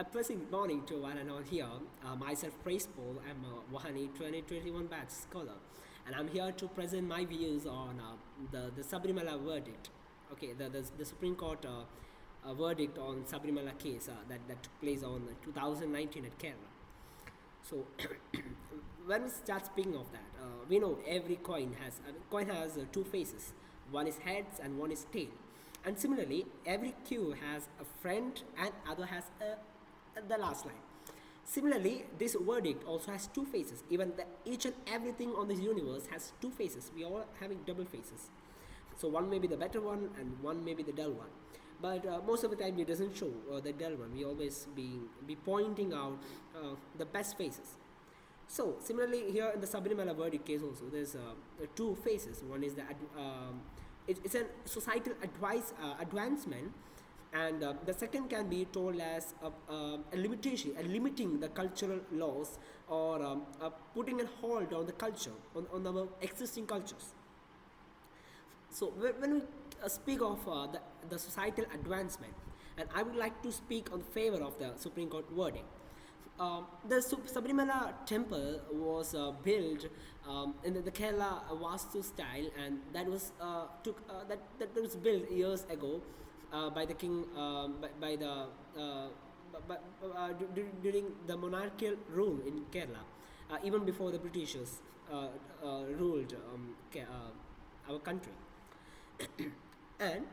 A pleasant morning to one and all here. Myself, Praise Paul. I'm a Vahani 2021 batch scholar, and I'm here to present my views on the Sabrimala verdict. Okay, the Supreme Court verdict on Sabrimala case that took place on 2019 at Kerala. So, when we start speaking of that, we know every coin has two faces. One is heads and one is tail. And similarly, every queue has a front and other has the last line. Similarly, this verdict also has two faces. Even each and everything on this universe has two faces. We are all having double faces. So one may be the better one and one may be the dull one. But most of the time it doesn't show the dull one. We always be pointing out the best faces. So similarly here in the Sabrimala verdict case also there's two phases. One is it's a societal advancement, and the second can be told as limiting the cultural laws, or putting a hold on the culture, on our existing cultures. So when we speak of the societal advancement, and I would like to speak on favor of the Supreme Court verdict. The Sabrimala temple was built in the Kerala Vastu style, and that was that was built years ago by the king, by the during the monarchical rule in Kerala, even before the Britishers ruled our country. And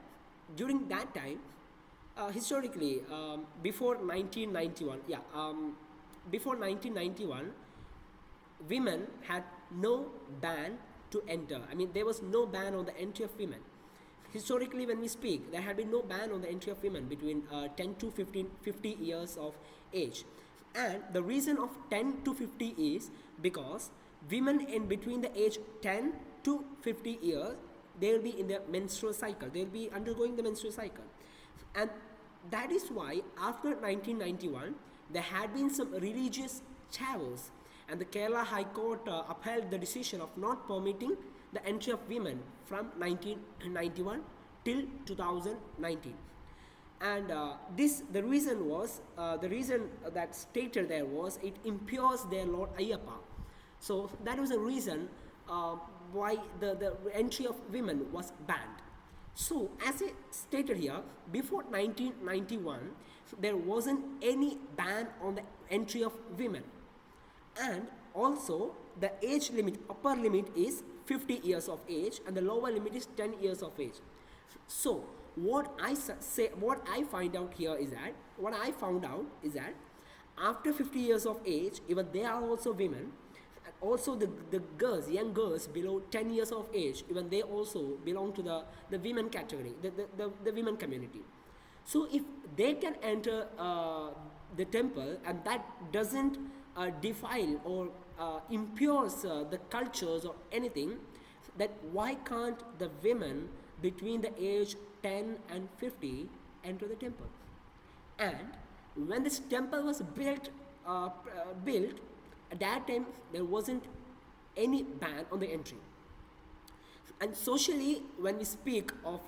during that time, historically, before 1991, before 1991, women had no ban to enter. I mean, there was no ban on the entry of women. Historically, when we speak, there had been no ban on the entry of women between 10 to 50 years of age. And the reason of 10 to 50 is because women in between the age 10 to 50 years, they will be in their menstrual cycle. They will be undergoing the menstrual cycle. And that is why after 1991, there had been some religious chavels, and the Kerala High Court upheld the decision of not permitting the entry of women from 1991 till 2019. And the reason that stated there was it impures their Lord Ayyappa. So that was the reason why the entry of women was banned. So, as I stated here, before 1991, there wasn't any ban on the entry of women. And also, the age limit, upper limit is 50 years of age, and the lower limit is 10 years of age. So, what I find out here is that, what I found out is that after 50 years of age, even they are also women. Also the girls, young girls below 10 years of age, even they also belong to the women category, the women community. So if they can enter the temple, and that doesn't defile or impures the cultures or anything, that why can't the women between the age 10 and 50 enter the temple? And when this temple was built, at that time there wasn't any ban on the entry. And socially, when we speak of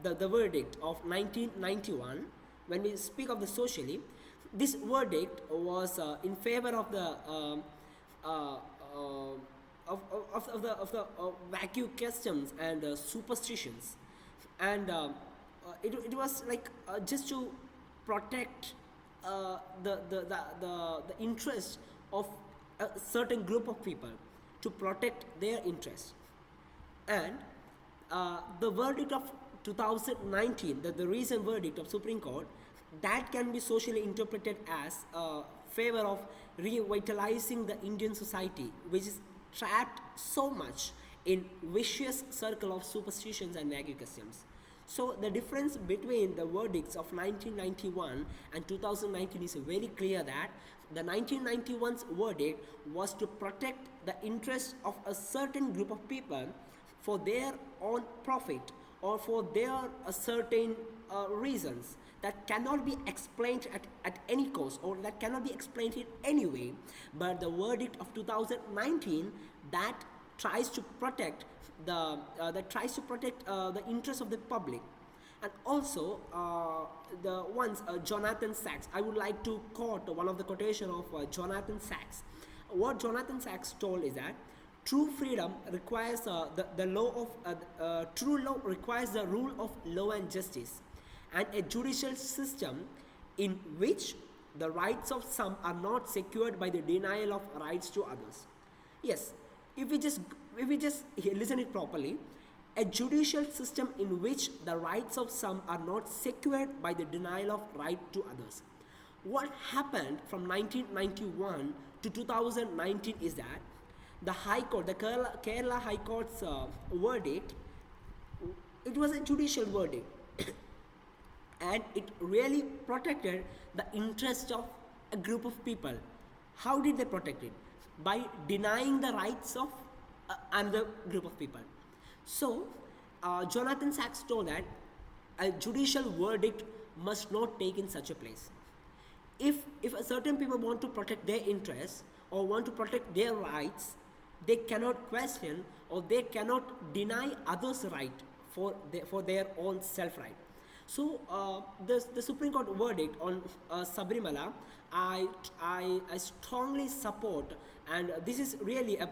the verdict of 1991, when we speak of the socially, this verdict was in favor of the vacuum customs and superstitions, and it was like just to protect the interest of a certain group of people, to protect their interests. And the verdict of 2019, the recent verdict of Supreme Court, that can be socially interpreted as a favor of revitalizing the Indian society, which is trapped so much in vicious circle of superstitions and vague customs. So the difference between the verdicts of 1991 and 2019 is very clear, that the 1991's verdict was to protect the interests of a certain group of people for their own profit, or for their certain reasons that cannot be explained at any cost, or that cannot be explained in any way. But the verdict of 2019, that tries to protect the interests of the public. And also, the ones Jonathan Sachs. I would like to quote one of the quotation of Jonathan Sachs. What Jonathan Sachs told is that true freedom requires the law of true law requires the rule of law and justice, and a judicial system in which the rights of some are not secured by the denial of rights to others. Yes, if we just listen it properly, a judicial system in which the rights of some are not secured by the denial of right to others. What happened from 1991 to 2019 is that the High Court, the Kerala High Court's verdict, it was a judicial verdict, and it really protected the interest of a group of people. How did they protect it? By denying the rights of another group of people. So, Jonathan Sachs told that a judicial verdict must not take in such a place. If a certain people want to protect their interests or want to protect their rights, they cannot question or they cannot deny others' right for their own self right. So the Supreme Court verdict on Sabrimala, I strongly support, and this is really a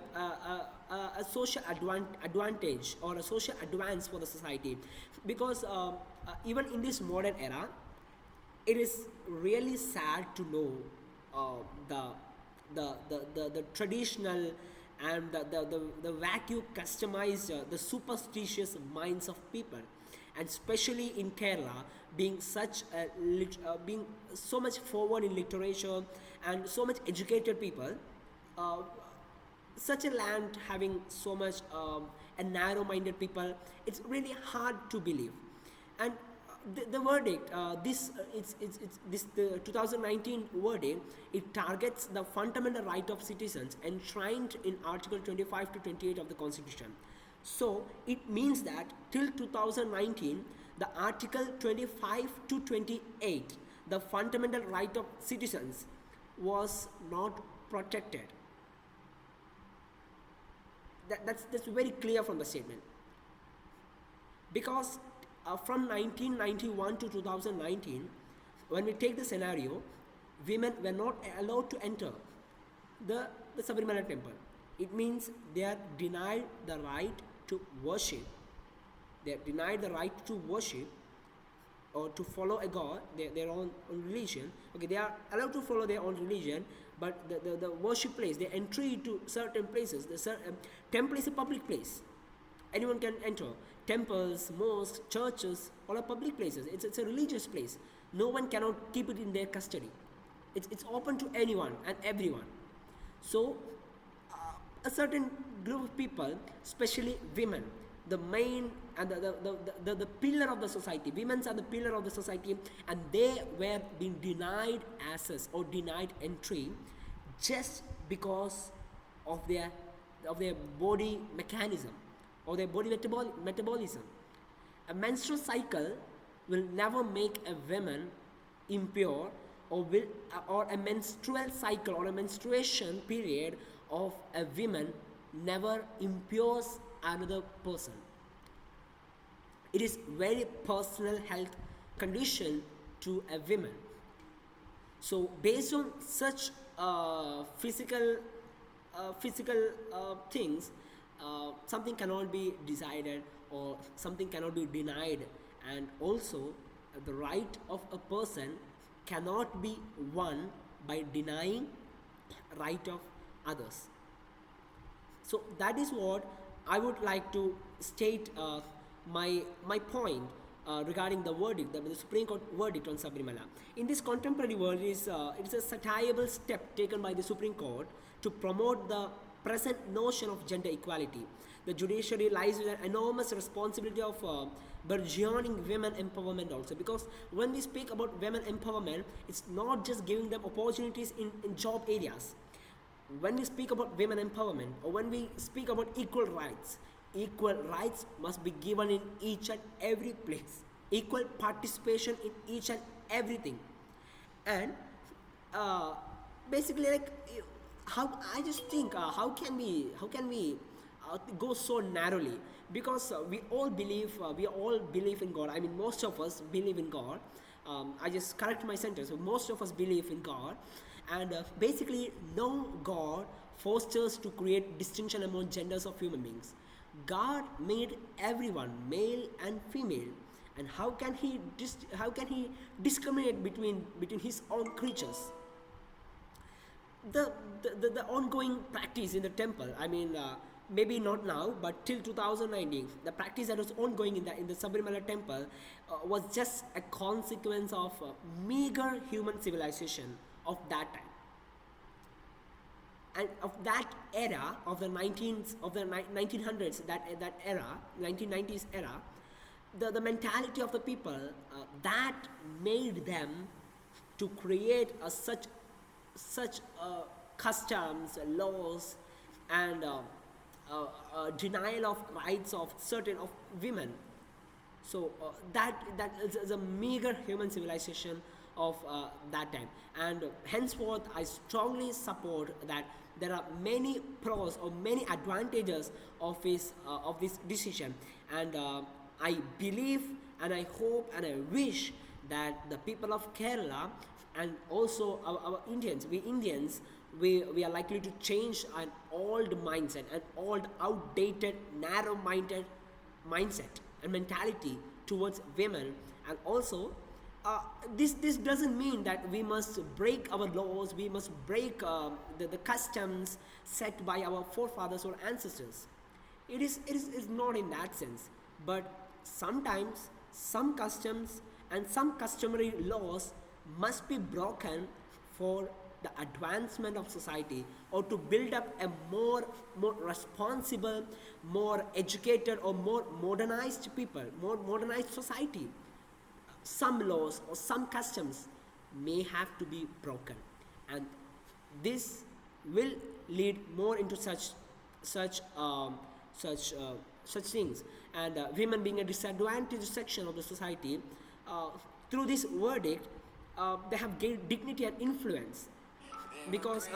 social advantage or a social advance for the society, because even in this modern era, it is really sad to know the traditional and the vacuum customized the superstitious minds of people, and especially in Kerala, being being so much forward in literature and so much educated people, uh, such a land having so much a narrow-minded people, it's really hard to believe. And the verdict, it's this the 2019 verdict, it targets the fundamental right of citizens enshrined in Article 25 to 28 of the Constitution. So it means that till 2019, the Article 25 to 28, the fundamental right of citizens, was not protected. That's very clear from the statement, because from 1991 to 2019, when we take the scenario, women were not allowed to enter the Sabrimala temple. It means they are denied the right to worship. They are denied the right to worship or to follow a god, their own religion. Okay, they are allowed to follow their own religion, but the worship place, the entry to certain places, temple is a public place. Anyone can enter. Temples, mosques, churches, all are public places. It's a religious place. No one cannot keep it in their custody. It's open to anyone and everyone. So, a certain group of people, especially women, the main and the pillar of the society, women are the pillar of the society, and they were being denied access or denied entry just because of their body mechanism or their body metabolism. A menstrual cycle will never make a woman impure, or a menstrual cycle or a menstruation period of a woman never impures another person. It is very personal health condition to a woman. So based on such physical things, something cannot be decided or something cannot be denied, and also the right of a person cannot be won by denying right of others. So that is what I would like to state my point regarding the verdict, the Supreme Court verdict on Sabrimala. In this contemporary world, it is a satirical step taken by the Supreme Court to promote the present notion of gender equality. The judiciary lies with an enormous responsibility of burgeoning women empowerment also, because when we speak about women empowerment, it's not just giving them opportunities in job areas. When we speak about women empowerment, or when we speak about equal rights must be given in each and every place. Equal participation in each and everything. And basically, like, how I just think how can we go so narrowly, because we all believe in God. I mean, most of us believe in God. I just correct my sentence. So most of us believe in God, and basically, no God forced us to create distinction among genders of human beings. God made everyone male and female, and how can he discriminate between his own creatures? The ongoing practice in the temple, I mean, maybe not now, but till 2019, the practice that was ongoing in the Sabrimala temple was just a consequence of meager human civilization of that time, and of that era of the 1900s, that era, 1990s era. The mentality of the people that made them to create such customs, laws, and denial of rights of certain of women. So that is a meager human civilization of that time, and henceforth I strongly support that there are many pros or many advantages of this decision, and I believe and I hope and I wish that the people of Kerala, and also our Indians, we are likely to change an old mindset, an old outdated narrow-minded mindset and mentality towards women. And also this doesn't mean that we must break our laws, we must break the customs set by our forefathers or ancestors. It is not in that sense, but sometimes some customs and some customary laws must be broken for the advancement of society, or to build up a more responsible, more educated, or more modernized people, more modernized society. Some laws or some customs may have to be broken, and this will lead more into such such such things, and women being a disadvantaged section of the society, through this verdict, they have gained dignity and influence, because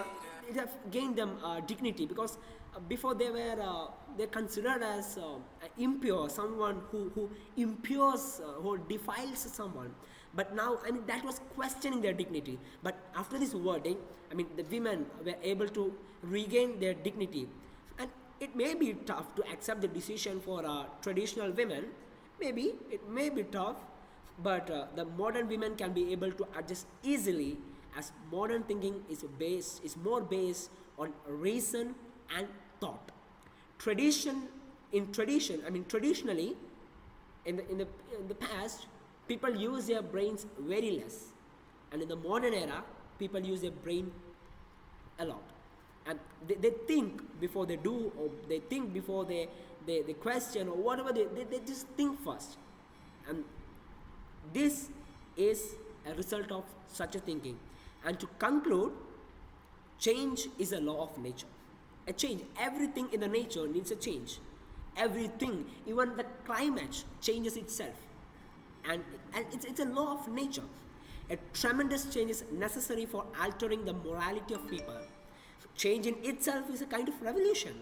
it have gained them dignity, because before they considered as impure, someone who impures, who defiles someone. But now, I mean, that was questioning their dignity. But after this verdict, I mean, the women were able to regain their dignity. And it may be tough to accept the decision for traditional women. Maybe it may be tough, but the modern women can be able to adjust easily, as modern thinking is more based on reason and thought. Traditionally, in the past, people use their brains very less, and in the modern era, people use their brain a lot, and they think before they do, or they think before they question, or whatever, they just think first. And this is a result of such a thinking. And to conclude, change is a law of nature. A change, everything in the nature needs a change. Everything, even the climate changes itself. And it's a law of nature. A tremendous change is necessary for altering the morality of people. Change in itself is a kind of revolution.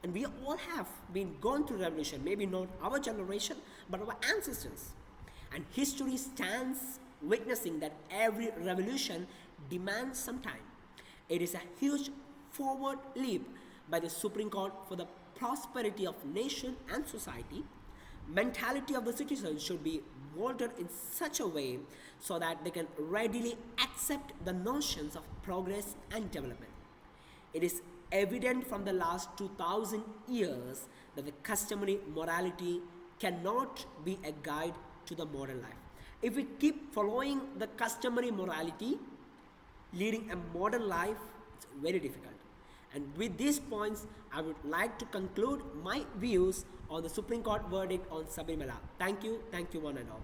And we all have been gone through revolution, maybe not our generation, but our ancestors. And history stands witnessing that every revolution demands some time. It is a huge forward leap by the Supreme Court for the prosperity of nation and society. Mentality of the citizens should be molded in such a way so that they can readily accept the notions of progress and development. It is evident from the last 2000 years that the customary morality cannot be a guide to the modern life. If we keep following the customary morality, leading a modern life, it's very difficult. And with these points, I would like to conclude my views on the Supreme Court verdict on Sabarimala. Thank you one and all.